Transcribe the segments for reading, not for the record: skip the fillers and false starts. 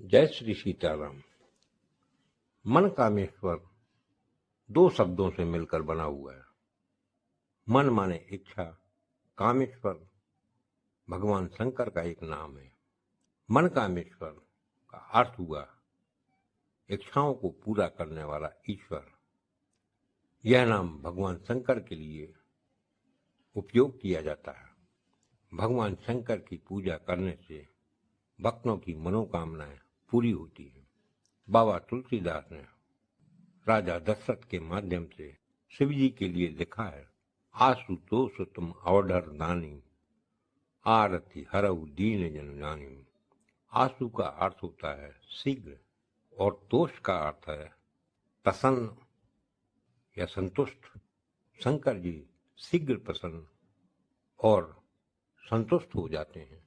जय श्री सीताराम। मन कामेश्वर दो शब्दों से मिलकर बना हुआ है। मन माने इच्छा, कामेश्वर भगवान शंकर का एक नाम है। मन कामेश्वर का अर्थ हुआ इच्छाओं को पूरा करने वाला ईश्वर। यह नाम भगवान शंकर के लिए उपयोग किया जाता है। भगवान शंकर की पूजा करने से भक्तों की मनोकामनाएं पूरी होती है। बाबा तुलसीदास ने राजा दशरथ के माध्यम से शिव जी के लिए लिखा है, आशुतोष तुम अवधर दानी, आरती हरऊ दीन जन जानी। आशु का अर्थ होता है शीघ्र और तोष का अर्थ है प्रसन्न या संतुष्ट। शंकर जी शीघ्र प्रसन्न और संतुष्ट हो जाते हैं।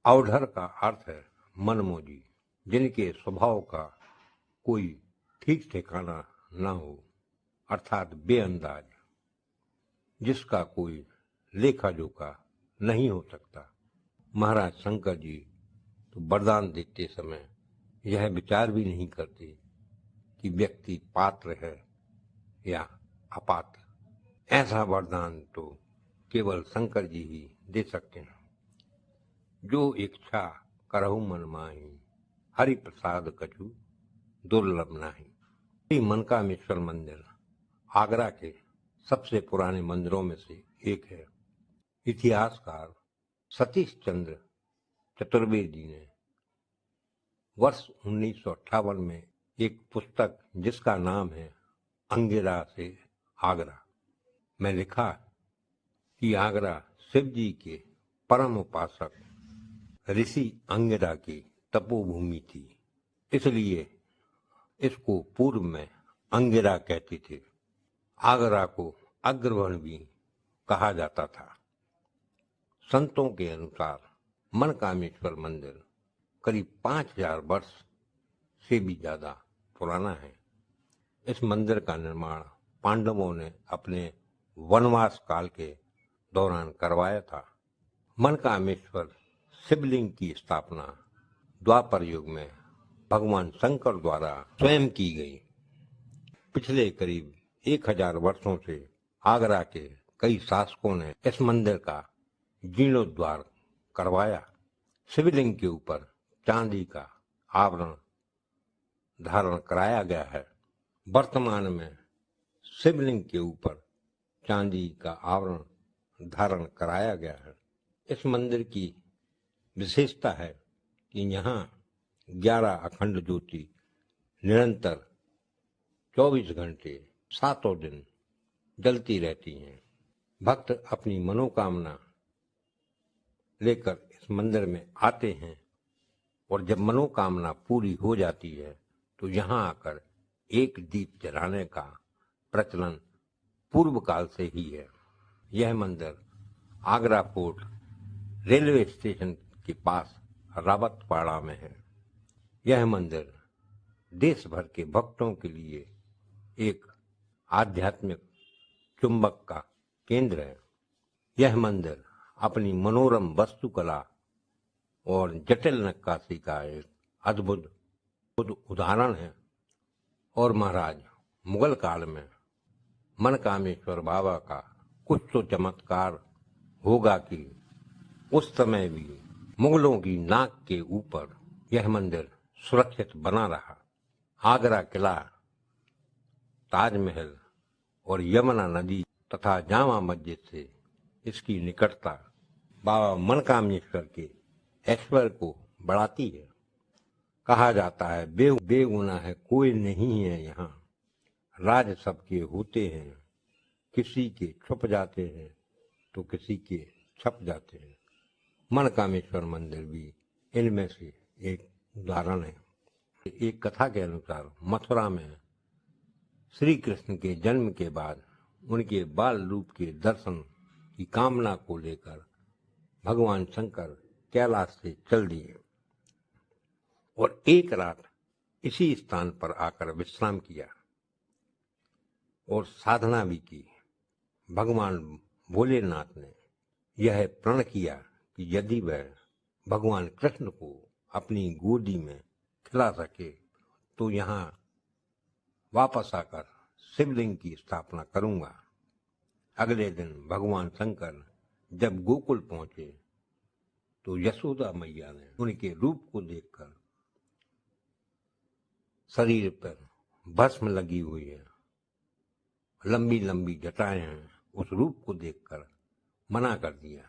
अवधर का अर्थ है मनमोजी, जिनके स्वभाव का कोई ठीक ठिकाना न हो, अर्थात बेअंदाज, जिसका कोई लेखा जोखा नहीं हो सकता। महाराज शंकर जी तो वरदान देते समय यह विचार भी नहीं करते कि व्यक्ति पात्र है या अपात्र। ऐसा वरदान तो केवल शंकर जी ही दे सकते हैं। जो इच्छा करहु मन माही, हरि प्रसाद कछु दुर्लभ नाही। मनकामेश्वर मंदिर आगरा के सबसे पुराने मंदिरों में से एक है। इतिहासकार सतीश चंद्र चतुर्वेदी ने वर्ष 1958 में एक पुस्तक जिसका नाम है अंगिरा से आगरा में लिखा कि आगरा शिव जी के परम उपासक ऋषि अंगिरा की तपोभूमि थी, इसलिए इसको पूर्व में अंगिरा कहते थे। आगरा को अग्रवन भी कहा जाता था। संतों के अनुसार मनकामेश्वर मंदिर करीब 5000 वर्ष से भी ज्यादा पुराना है। इस मंदिर का निर्माण पांडवों ने अपने वनवास काल के दौरान करवाया था। मनकामेश्वर शिवलिंग की स्थापना द्वापर युग में भगवान शंकर द्वारा स्वयं की गई। पिछले करीब 1000 वर्षों से आगरा के कई शासकों ने इस मंदिर का जीर्णोद्धार करवाया। शिवलिंग के ऊपर चांदी का आवरण धारण कराया गया है। वर्तमान में शिवलिंग के ऊपर चांदी का आवरण धारण कराया गया है। इस मंदिर की विशेषता है कि यहाँ 11 अखंड ज्योति निरंतर 24 घंटे 7 दिन जलती रहती हैं। भक्त अपनी मनोकामना लेकर इस मंदिर में आते हैं और जब मनोकामना पूरी हो जाती है तो यहाँ आकर एक दीप जलाने का प्रचलन पूर्व काल से ही है। यह मंदिर आगरा फोर्ट रेलवे स्टेशन के पास रावतपाड़ा में है। यह मंदिर देश भर के भक्तों के लिए एक आध्यात्मिक चुंबक का केंद्र है। यह मंदिर अपनी मनोरम वास्तुकला और जटिल नक्काशी का एक अद्भुत उदाहरण है। और महाराज मुगल काल में मनकामेश्वर बाबा का कुछ तो चमत्कार होगा कि उस समय भी मुगलों की नाक के ऊपर यह मंदिर सुरक्षित बना रहा। आगरा किला, ताजमहल और यमुना नदी तथा जामा मस्जिद से इसकी निकटता बाबा मनकामेश्वर के ऐश्वर्य को बढ़ाती है। कहा जाता है बेगुनाह है कोई नहीं है यहाँ, राज सबके होते हैं, किसी के छुप जाते हैं तो किसी के छप जाते हैं। मनकामेश्वर मंदिर भी इनमें से एक उदाहरण है। एक कथा के अनुसार मथुरा में श्री कृष्ण के जन्म के बाद उनके बाल रूप के दर्शन की कामना को लेकर भगवान शंकर कैलाश से चल दिए और एक रात इसी स्थान पर आकर विश्राम किया और साधना भी की। भगवान भोलेनाथ ने यह प्रण किया कि यदि वह भगवान कृष्ण को अपनी गोदी में खिला सके तो यहाँ वापस आकर शिवलिंग की स्थापना करूंगा। अगले दिन भगवान शंकर जब गोकुल पहुंचे तो यशोदा मैया ने उनके रूप को देखकर, शरीर पर भस्म लगी हुई है, लंबी लंबी जटाएं हैं, उस रूप को देखकर मना कर दिया।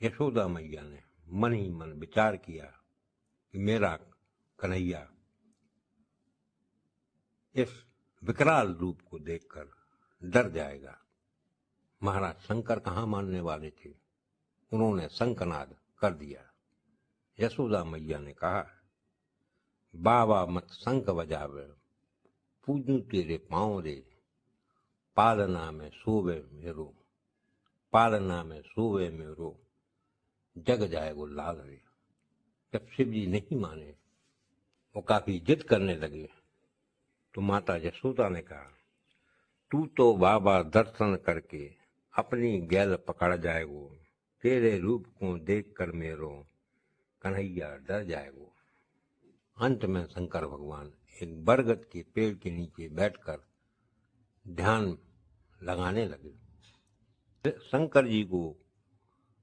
यशोदा मैया ने मन ही मन विचार किया कि मेरा कन्हैया इस विकराल रूप को देखकर डर जाएगा। महाराज शंकर कहाँ मानने वाले थे, उन्होंने शंखनाद कर दिया। यशोदा मैया ने कहा, बाबा मत शंख बजावे, पूजू तेरे पाँव रे, पालना में सोवे मेरो, पालना में सोवे मेरो, जग जाएगो लाल रे। जब शिव जी नहीं माने, वो काफी जिद करने लगे, तो माता यशोदा ने कहा, तू तो बाबा दर्शन करके अपनी गैल पकड़ जाएगो, तेरे रूप को देखकर मेरो कन्हैया डर जाएगो। अंत में शंकर भगवान एक बरगद के पेड़ के नीचे बैठकर ध्यान लगाने लगे। शंकर जी को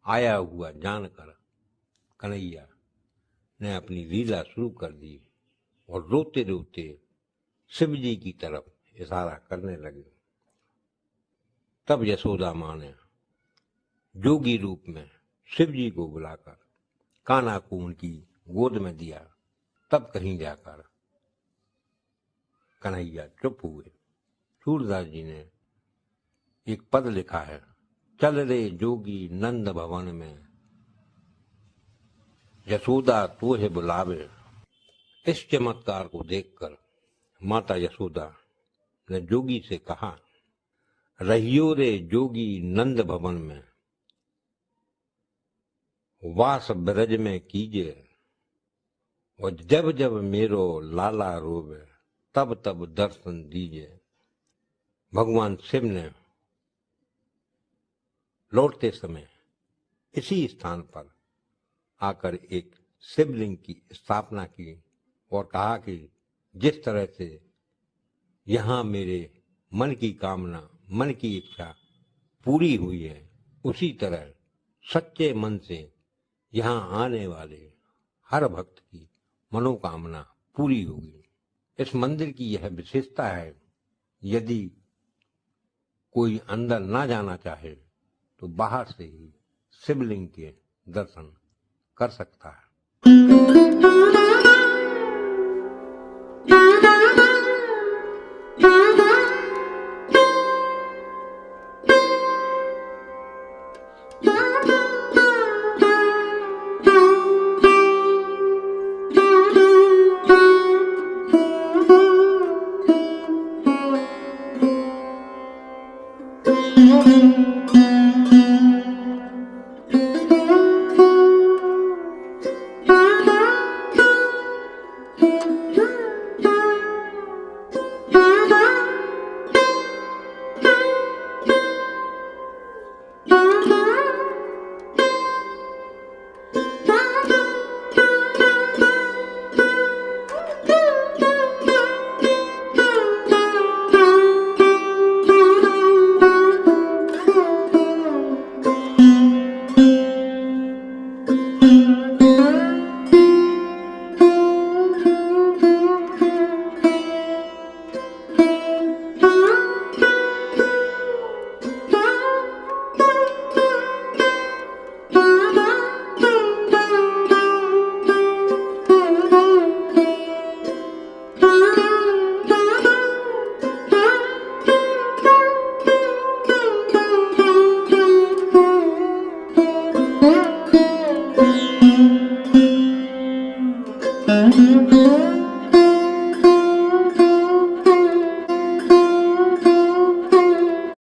आया हुआ जानकर कन्हैया ने अपनी लीला शुरू कर दी और रोते रोते शिव जी की तरफ इशारा करने लगे। तब यशोदा माँ ने जोगी रूप में शिव जी को बुलाकर कान्हा को उनकी गोद में दिया। तब कहीं जाकर कन्हैया चुप हुए। सूरदास जी ने एक पद लिखा है, चल रे जोगी नंद भवन में, यशोदा तोहे बुलावे। इस चमत्कार को देखकर माता यशोदा ने जोगी से कहा, रहियो रे जोगी नंद भवन में, वास ब्रज में कीजिए, और जब जब मेरो लाला रोवे, तब तब दर्शन दीजिए। भगवान शिव ने लौटते समय इसी स्थान पर आकर एक शिवलिंग की स्थापना की और कहा कि जिस तरह से यहाँ मेरे मन की कामना, मन की इच्छा पूरी हुई है, उसी तरह सच्चे मन से यहाँ आने वाले हर भक्त की मनोकामना पूरी होगी। इस मंदिर की यह विशेषता है, यदि कोई अंदर ना जाना चाहे तो बाहर से ही शिवलिंग के दर्शन कर सकता है।